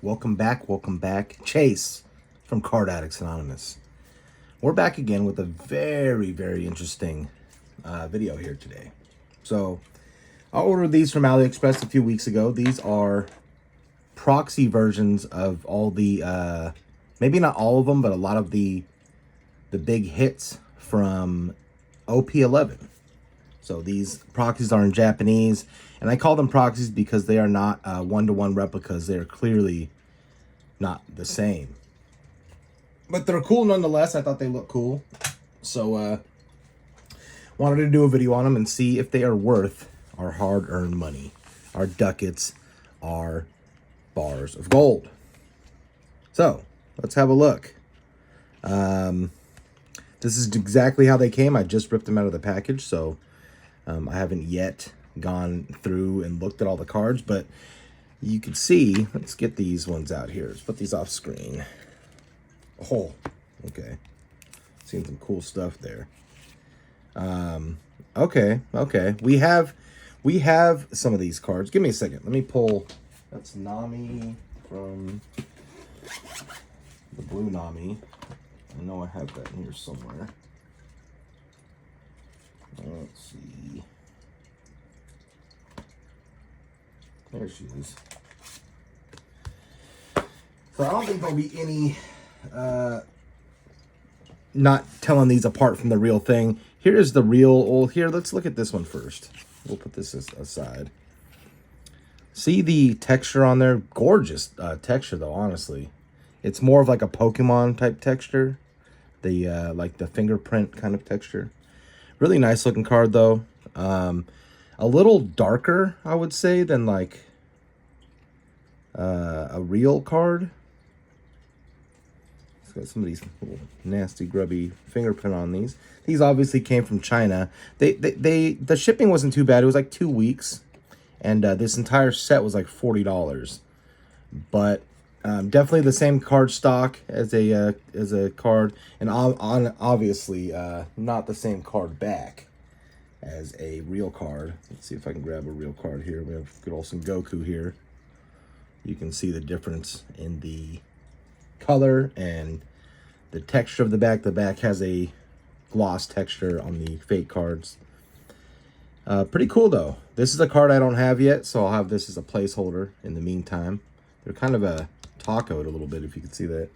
Welcome back. Chase from Card Addicts Anonymous. We're back again with a very interesting video here today. So, I ordered these from AliExpress a few weeks ago. These are proxy versions of all the, maybe not all of them, but a lot of the big hits from OP-11. So these proxies are in Japanese, and I call them proxies because they are not one-to-one replicas. They are clearly not the same. But they're cool nonetheless. I thought they looked cool. So wanted to do a video on them and see if they are worth our hard-earned money, our ducats, our bars of gold. So let's have a look. This is exactly how they came. I just ripped them out of the package, so I haven't yet gone through and looked at all the cards, but you can see, let's get these ones out here. Let's put these off screen. Oh, okay. Seeing some cool stuff there. Okay. We have some of these cards. Give me a second. Let me pull, that's Nami from the blue Nami. I know I have that in here somewhere. Let's see. There she is. So I don't think there'll be any not telling these apart from the real thing. Here's the real. Well, here, let's look at this one first. We'll put this aside. See the texture on there? Gorgeous texture, though, honestly. It's more of like a Pokemon type texture. The like the fingerprint kind of texture. Really nice looking card, though. A little darker, I would say, than like a real card. It's got some of these little nasty, grubby fingerprint on these. These obviously came from China. The shipping wasn't too bad. It was like 2 weeks, and this entire set was like $40. But definitely the same card stock as a card, and obviously not the same card back as a real card. Let's see if I can grab a real card here. We have good old Son Goku here. You can see the difference in the color and the texture of the back. The back has a gloss texture on the fake cards. Pretty cool though. This is a card I don't have yet, so I'll have this as a placeholder in the meantime. They're kind of a tacoed a little bit, if you can see that.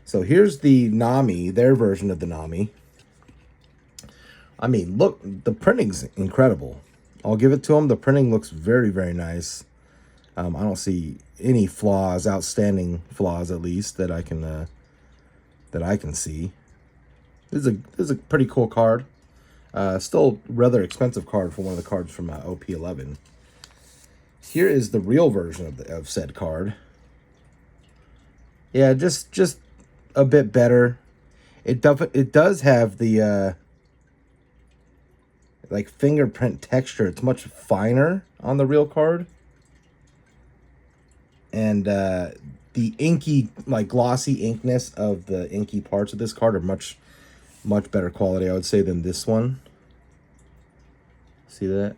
So here's the Nami, their version of the Nami. I mean, look, the printing's incredible. I'll give it to them. The printing looks very nice. I don't see any flaws, outstanding flaws at least, that I can see. This is a pretty cool card. Still rather expensive card for one of the cards from OP-11. Here is the real version of said card. Yeah, just a bit better. It does have the like fingerprint texture. It's much finer on the real card, and the inky, like glossy inkness of the inky parts of this card are much better quality, I would say, than this one. See that?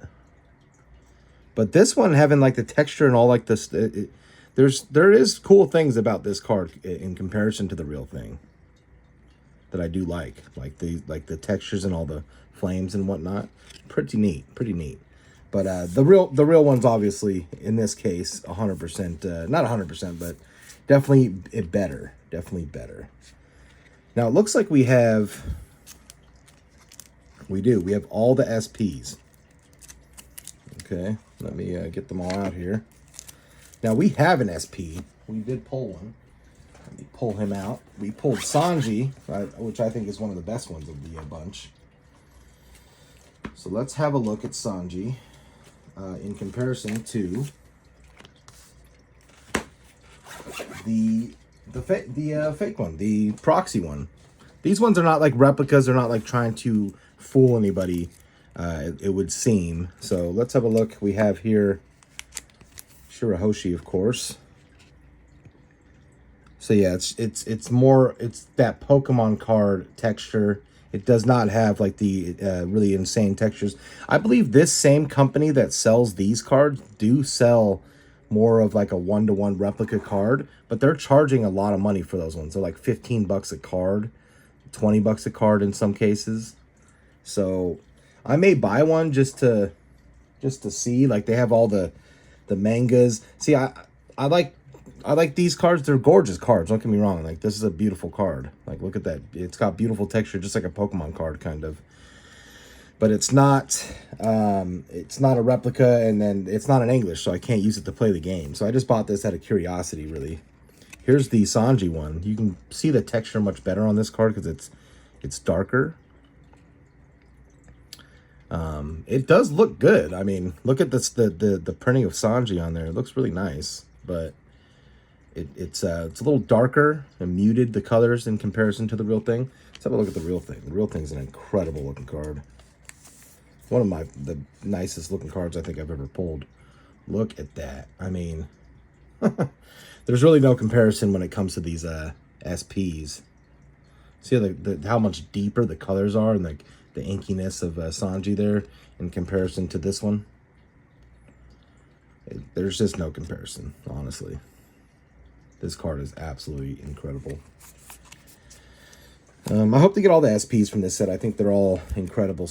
But this one having like the texture and all like this, there is cool things about this card in comparison to the real thing that I do like the textures and all the flames and whatnot. Pretty neat. But the real one's obviously in this case 100%, not 100%, but definitely better. Now it looks like we have all the SPs. Okay, let me get them all out here. Now we have an SP. We did pull one. Let me pull him out. We pulled Sanji, which I think is one of the best ones of the bunch. So let's have a look at Sanji in comparison to the fake one, the proxy one. These ones are not like replicas. They're not like trying to fool anybody, it would seem. So let's have a look. We have here Shirahoshi, of course. So yeah, it's that Pokemon card texture. It does not have like the really insane textures. I believe this same company that sells these cards do sell more of like a one-to-one replica card, but they're charging a lot of money for those ones. They're like 15 bucks a card, 20 bucks a card in some cases. So I may buy one just to see. Like, they have all the mangas. See, I like these cards. They're gorgeous cards, don't get me wrong. Like, this is a beautiful card. Like, look at that. It's got beautiful texture, just like a Pokemon card kind of. But it's not a replica, and then it's not in English, so I can't use it to play the game. So I just bought this out of curiosity, really. Here's the Sanji one. You can see the texture much better on this card because it's darker. It does look good. I mean, look at this, the printing of Sanji on there. It looks really nice, but it's a little darker and muted, the colors, in comparison to the real thing. Let's have a look at the real thing. The real thing's an incredible looking card. One of the nicest looking cards I think I've ever pulled. Look at that. I mean, there's really no comparison when it comes to these SPs. See how much deeper the colors are, and like the inkiness of Sanji there in comparison to this one. There's just no comparison, honestly. This card is absolutely incredible. I hope to get all the SPs from this set. I think they're all incredible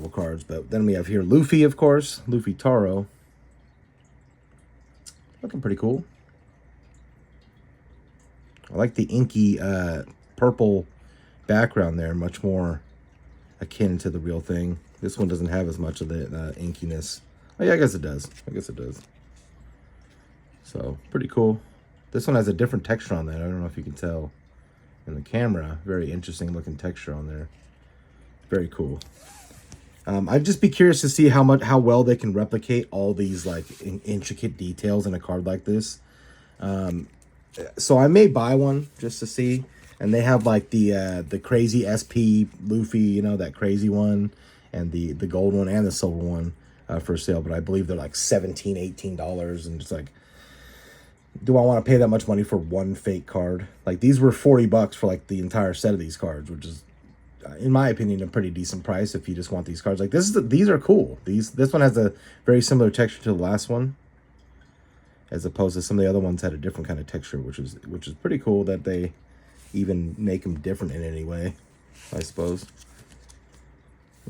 cards. But then we have here Luffy, of course. Luffy Taro. Looking pretty cool. I like the inky purple background there. Much more akin to the real thing. This one doesn't have as much of the inkiness. Oh, yeah, I guess it does. So, pretty cool. This one has a different texture on that. I don't know if you can tell in the camera. Very interesting looking texture on there. Very cool. I'd just be curious to see how well they can replicate all these like intricate details in a card like this. So I may buy one just to see. And they have like the crazy SP Luffy, you know, that crazy one, and the gold one and the silver one for sale. But I believe they're like $17, $18, and it's like, do I want to pay that much money for one fake card? Like, these were 40 bucks for like the entire set of these cards, which is, in my opinion, a pretty decent price if you just want these cards. Like, these are cool. This one has a very similar texture to the last one, as opposed to some of the other ones had a different kind of texture, which is pretty cool that they even make them different in any way, I suppose.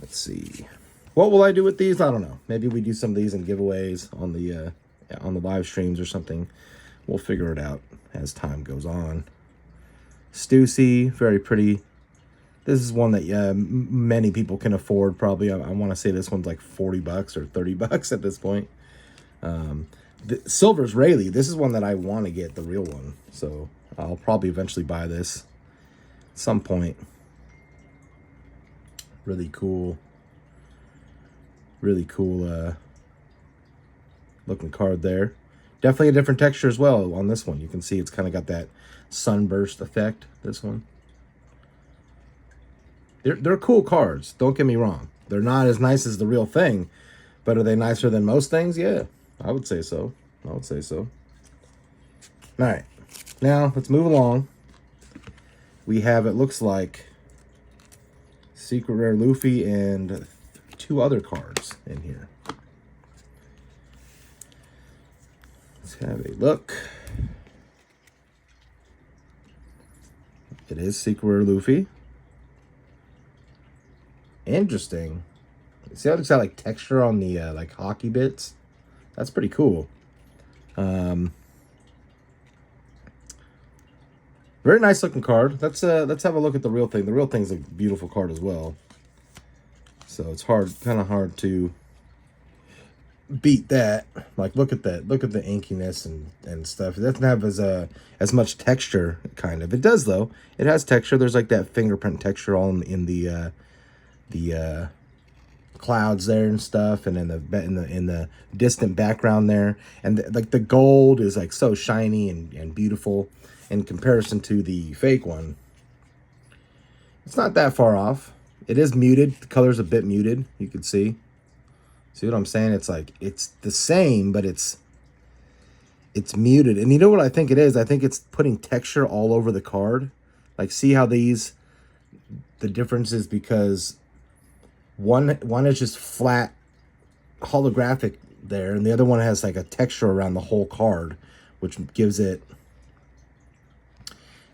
Let's see. What will I do with these? I don't know. Maybe we do some of these in giveaways on the live streams or something. We'll figure it out as time goes on. Stussy, very pretty. This is one that many people can afford, probably. I want to say this one's like 40 bucks or 30 bucks at this point. The Silver's Rayleigh. This is one that I want to get, the real one. So I'll probably eventually buy this at some point. Really cool. Really cool looking card there. Definitely a different texture as well on this one. You can see it's kind of got that sunburst effect, this one. They're cool cards, don't get me wrong. They're not as nice as the real thing, but are they nicer than most things? Yeah, I would say so. All right, now let's move along. We have, it looks like, Secret Rare Luffy and 2 other cards in here. Let's have a look. It is Secret Rare Luffy. Interesting. See how it's got like texture on the like hockey bits? That's pretty cool. Very nice looking card. Let's have a look at the real thing. The real thing's a beautiful card as well. So it's kind of hard to beat that. Like, look at that. Look at the inkiness and stuff. It doesn't have as much texture, kind of. It does though. It has texture. There's like that fingerprint texture all in the clouds there and stuff, and in the distant background there, and like the gold is like so shiny and beautiful in comparison to the fake one. It's not that far off. It is muted. The color's a bit muted. You can see what I'm saying? It's like, it's the same, but it's muted. And you know what I think it is? I think it's putting texture all over the card. Like, see how the difference is because one is just flat holographic there, and the other one has like a texture around the whole card, which gives it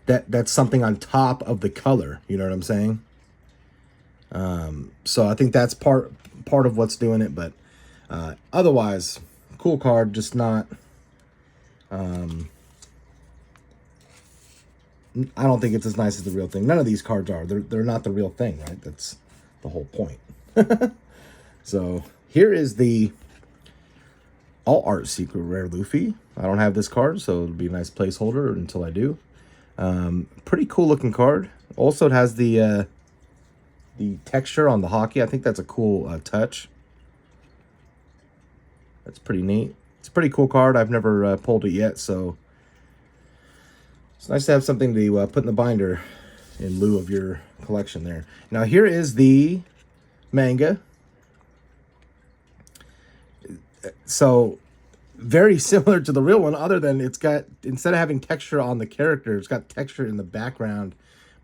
that's something on top of the color. You know what I'm saying? So I think that's part of what's doing it, but otherwise, cool card, just not. I don't think it's as nice as the real thing. None of these cards are. They're not the real thing, right? That's the whole point. So here is the All Art Secret Rare Luffy. I don't have this card, so it'll be a nice placeholder until I do. Pretty cool looking card. Also, it has the texture on the hockey. I think that's a cool touch. That's pretty neat. It's a pretty cool card. I've never pulled it yet, so it's nice to have something to put in the binder in lieu of your collection there. Now here is the manga. So very similar to the real one, other than it's got, instead of having texture on the character, it's got texture in the background,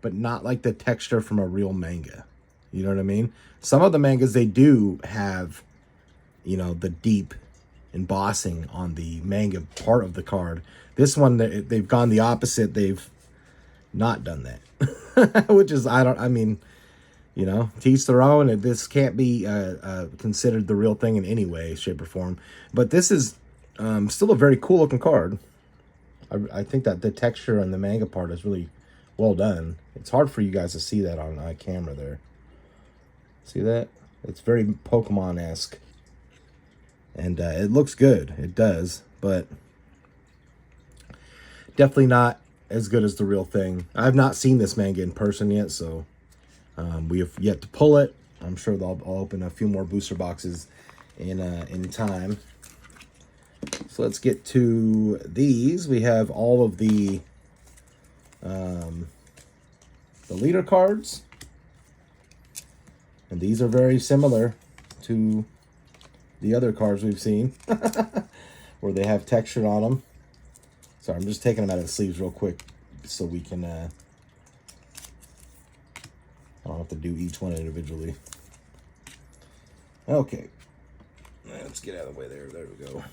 but not like the texture from a real manga. You know what I mean? Some of the mangas, they do have, you know, the deep embossing on the manga part of the card. This one, they've gone the opposite. They've not done that, which is, I mean, you know, to each their own. And this can't be considered the real thing in any way, shape, or form. But this is still a very cool looking card. I think that the texture on the manga part is really well done. It's hard for you guys to see that on camera there. See that? It's very Pokemon-esque. And it looks good. It does. But definitely not as good as the real thing. I've not seen this manga in person yet, so we have yet to pull it. I'm sure I'll open a few more booster boxes in time. So let's get to these. We have all of the leader cards. And these are very similar to the other cards we've seen, where they have texture on them. Sorry, I'm just taking them out of the sleeves real quick so we can, I don't have to do each one individually. Okay, let's get out of the way there. There we go.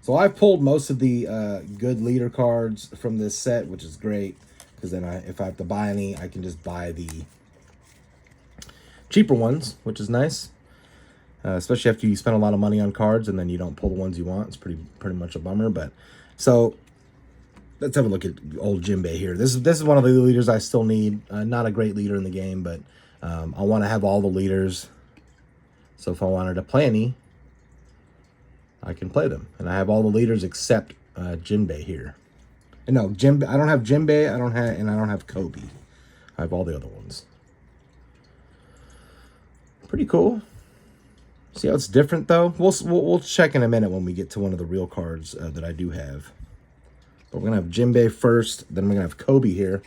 So I've pulled most of the good leader cards from this set, which is great, because then if I have to buy any, I can just buy the cheaper ones, which is nice. Especially after you spend a lot of money on cards and then you don't pull the ones you want. It's pretty much a bummer. But so let's have a look at old Jinbei here. This is one of the leaders I still need. Not a great leader in the game, but I want to have all the leaders. So if I wanted to play any, I can play them. And I have all the leaders except Jinbei here. And no, Jinbei. I don't have Jinbei. I don't have Kobe. I have all the other ones. Pretty cool. See how it's different though? We'll check in a minute when we get to one of the real cards that I do have. But we're gonna have Jinbei first, then we're gonna have Kobe here.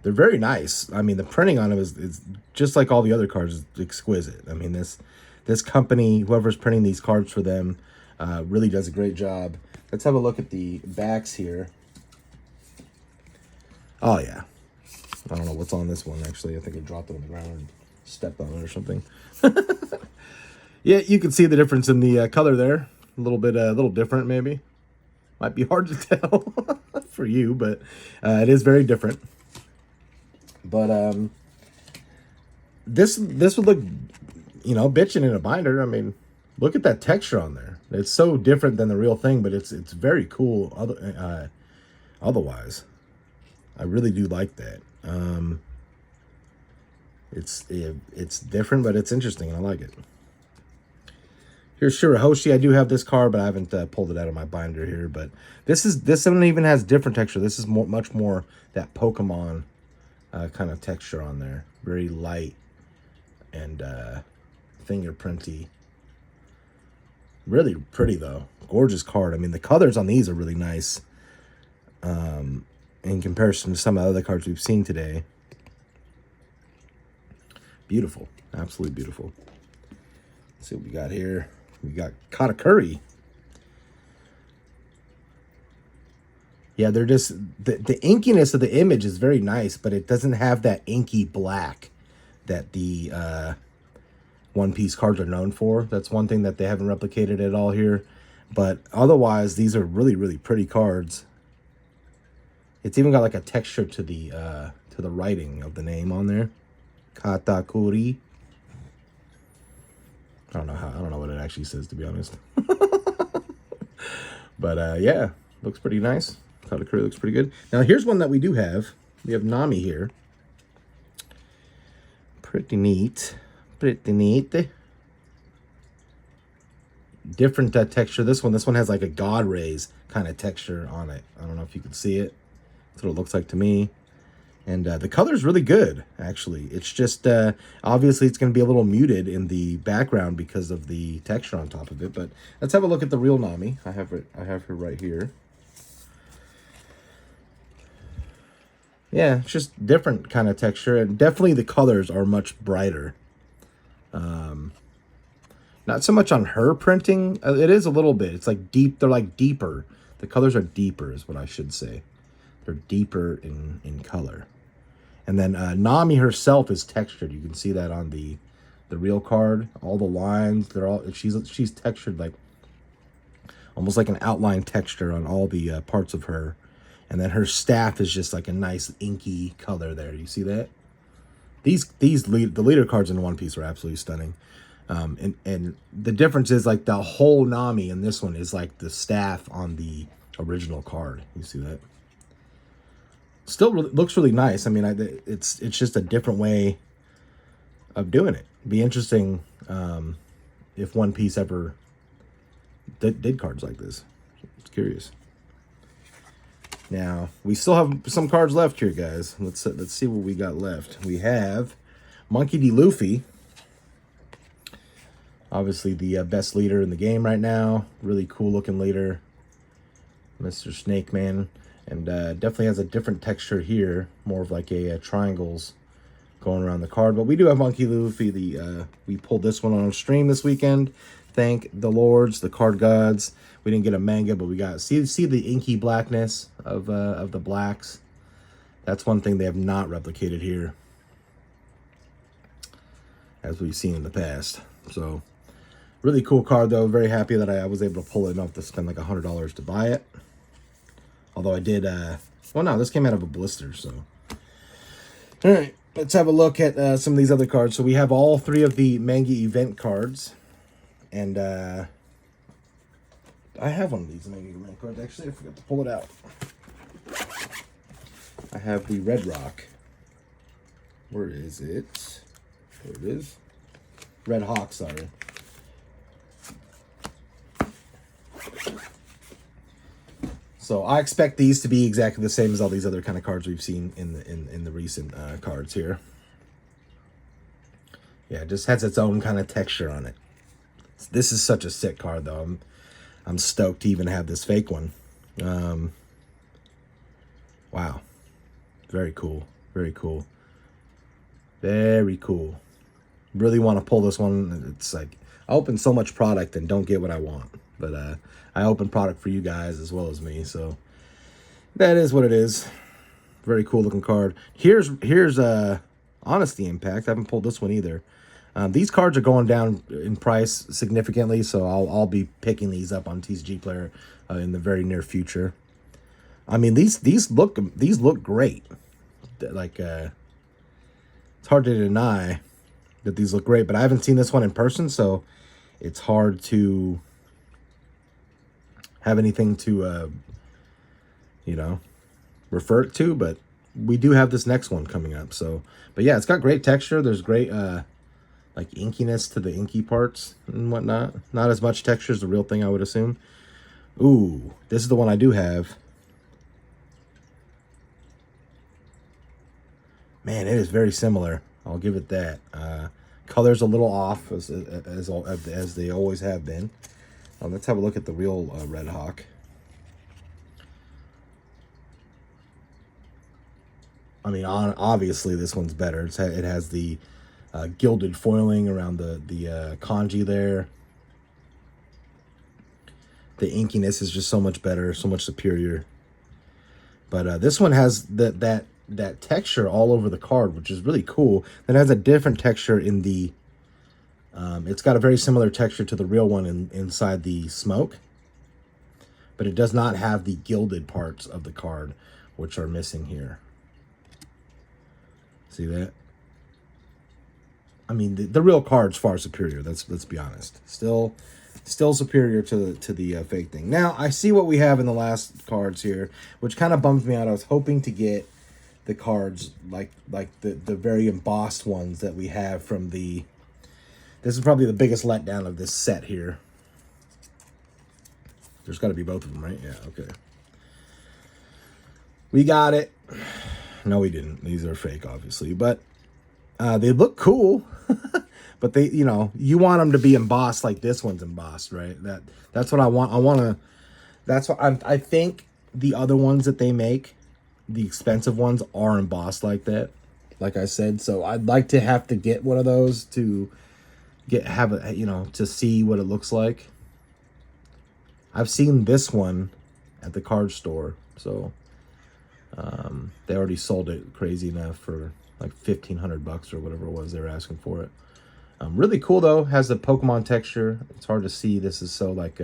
They're very nice. I mean, the printing on them is just like all the other cards, is exquisite. I mean, this company, whoever's printing these cards for them, really does a great job. Let's have a look at the backs here. Oh yeah. I don't know what's on this one actually. I think I dropped it on the ground and stepped on it or something. Yeah, you can see the difference in the color there. A little different maybe. Might be hard to tell for you, but it is very different. But this would look, you know, bitchin' in a binder. I mean, look at that texture on there. It's so different than the real thing, but it's very cool. Otherwise, I really do like that. It's different, but it's interesting, and I like it. Here's Shirahoshi. I do have this card, but I haven't pulled it out of my binder here. But this one even has different texture. This is much more that Pokemon kind of texture on there. Very light and fingerprinty. Really pretty though. Gorgeous card. I mean, the colors on these are really nice. In comparison to some of the other cards we've seen today. Beautiful. Absolutely beautiful. Let's see what we got here. We got Katakuri. Yeah, they're just... The inkiness of the image is very nice, but it doesn't have that inky black that the One Piece cards are known for. That's one thing that they haven't replicated at all here. But otherwise, these are really, really pretty cards. It's even got like a texture to the writing of the name on there. Katakuri. I don't know what it actually says, to be honest. But yeah, looks pretty nice. Katakuri looks pretty good. Now here's one that we do have. We have Nami here. Pretty neat. Pretty neat. Different texture. This one has like a God rays kind of texture on it. I don't know if you can see it. That's what it looks like to me. And the color's really good, actually. It's just, obviously it's going to be a little muted in the background because of the texture on top of it. But let's have a look at the real Nami. I have her right here. Yeah, it's just different kind of texture. And definitely the colors are much brighter. Not so much on her printing. It is a little bit. It's like deep. They're like deeper. The colors are deeper is what I should say. They're deeper in color. And then Nami herself is textured. You can see that on the real card. All the lines, they're all she's textured like almost like an outline texture on all the parts of her. And then her staff is just like a nice inky color there. You see that? The leader cards in One Piece are absolutely stunning. And the difference is like the whole Nami in this one is like the staff on the original card. You see that? Still looks really nice. I mean, it's just a different way of doing it. Be interesting if One Piece ever did cards like this. It's curious. Now we still have some cards left here, guys. Let's see what we got left. We have Monkey D. Luffy. Obviously the best leader in the game right now. Really cool looking leader. Mr. Snake Man. And definitely has a different texture here. More of like a triangles going around the card. But we do have Monkey Luffy. We pulled this one on stream this weekend. Thank the lords, the card gods. We didn't get a manga, but we got... See the inky blackness of the blacks? That's one thing they have not replicated here, as we've seen in the past. So... really cool card, though. Very happy that I was able to pull it enough to spend like $100 to buy it. Although I did, well, no, this came out of a blister, so. All right, let's have a look at some of these other cards. So we have all three of the Manga event cards. And I have one of these Manga event cards. Actually, I forgot to pull it out. I have the Red Rock. Where is it? There it is. Red Hawk, sorry. So I expect these to be exactly the same as all these other kind of cards we've seen in the recent cards here. Yeah, it just has its own kind of texture on it. This is such a sick card, though. I'm stoked to even have this fake one. Wow, very cool, very cool, very cool. Really want to pull this one. It's like I open so much product and don't get what I want, but I open product for you guys as well as me, so that is what it is. Very cool looking card. Here's Honesty Impact. I haven't pulled this one either. These cards are going down in price significantly, so I'll be picking these up on TCG Player in the very near future. I mean, these look great. Like it's hard to deny that these look great, but I haven't seen this one in person, so it's hard to have anything to, you know, refer it to, but we do have this next one coming up. So, but yeah, it's got great texture. There's great, like inkiness to the inky parts and whatnot. Not as much texture as the real thing, I would assume. Ooh, this is the one I do have. Man, it is very similar. I'll give it that. Color's a little off as they always have been. Let's have a look at the real Red Hawk. I mean, obviously this one's better. It has the gilded foiling around the kanji there. The inkiness is just so much better, so much superior. But this one has that texture all over the card, which is really cool. It has a different texture in the It's got a very similar texture to the real one inside the smoke, but it does not have the gilded parts of the card, which are missing here. See that? I mean, the real card's far superior. Let's be honest. Still superior to the fake thing. Now, I see what we have in the last cards here, which kind of bums me out. I was hoping to get the cards like the very embossed ones that we have from the... This is probably the biggest letdown of this set here. There's got to be both of them, right? Yeah, okay. We got it. No, we didn't. These are fake, obviously. But they look cool. But they, you know, you want them to be embossed like this one's embossed, right? That's what I want. I want to... That's what I think the other ones that they make, the expensive ones, are embossed like that. Like I said. So I'd like to have to get one of those to... have a, you know, to see what it looks like. I've seen this one at the card store, so they already sold it crazy enough for like $1,500 or whatever it was they were asking for it. Really cool though, has the Pokemon texture. It's hard to see. This is so like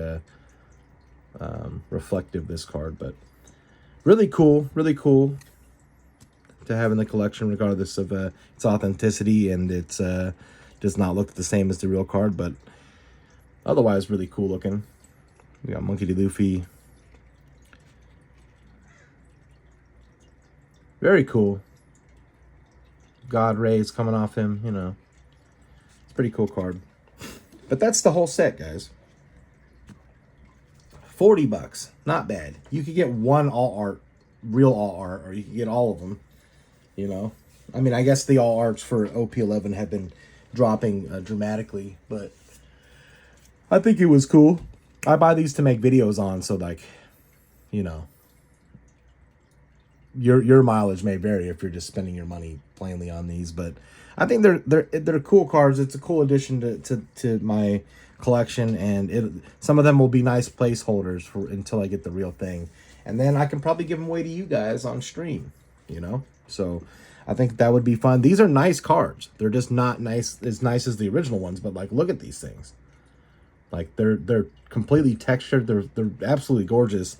reflective, this card, but really cool to have in the collection, regardless of its authenticity, and it's does not look the same as the real card, but otherwise really cool looking. We got Monkey D. Luffy. Very cool. God rays coming off him, you know. It's a pretty cool card. But that's the whole set, guys. $40. Not bad. You could get one all art, real all art, or you could get all of them, you know. I mean, I guess the all arts for OP-11 have been dropping dramatically, but I think it was cool. I buy these to make videos on, so like, you know, your mileage may vary if you're just spending your money plainly on these, but I think they're cool cards. It's a cool addition to my collection, and some of them will be nice placeholders for until I get the real thing, and then I can probably give them away to you guys on stream, you know. So I think that would be fun. These are nice cards. They're just not nice as the original ones, but like, look at these things. Like, they're completely textured. They're absolutely gorgeous.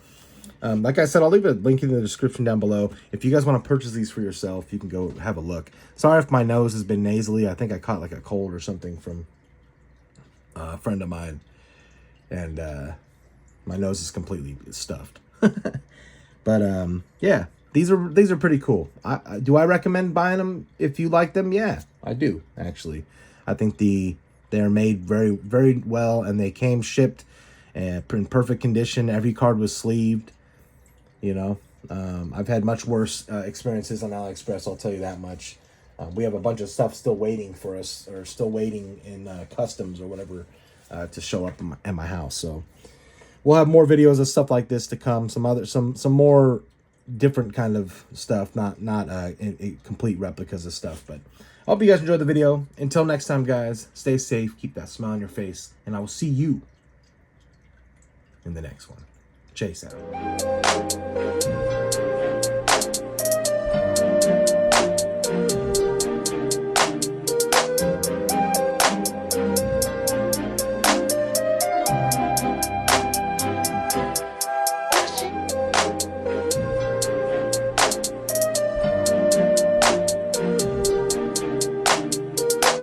Like I said, I'll leave a link in the description down below. If you guys want to purchase these for yourself, you can go have a look. Sorry if my nose has been nasally. I think I caught like a cold or something from a friend of mine, and my nose is completely stuffed. But yeah. These are pretty cool. Do I recommend buying them if you like them? Yeah, I do, actually. I think they're made very, very well, and they came shipped in perfect condition. Every card was sleeved, you know. I've had much worse experiences on AliExpress, I'll tell you that much. We have a bunch of stuff still waiting for us, or still waiting in customs or whatever to show up at my house. So we'll have more videos of stuff like this to come. Some more different kind of stuff, not complete replicas of stuff. But I hope you guys enjoyed the video. Until next time, guys, stay safe, keep that smile on your face, and I will see you in the next one. Chase out.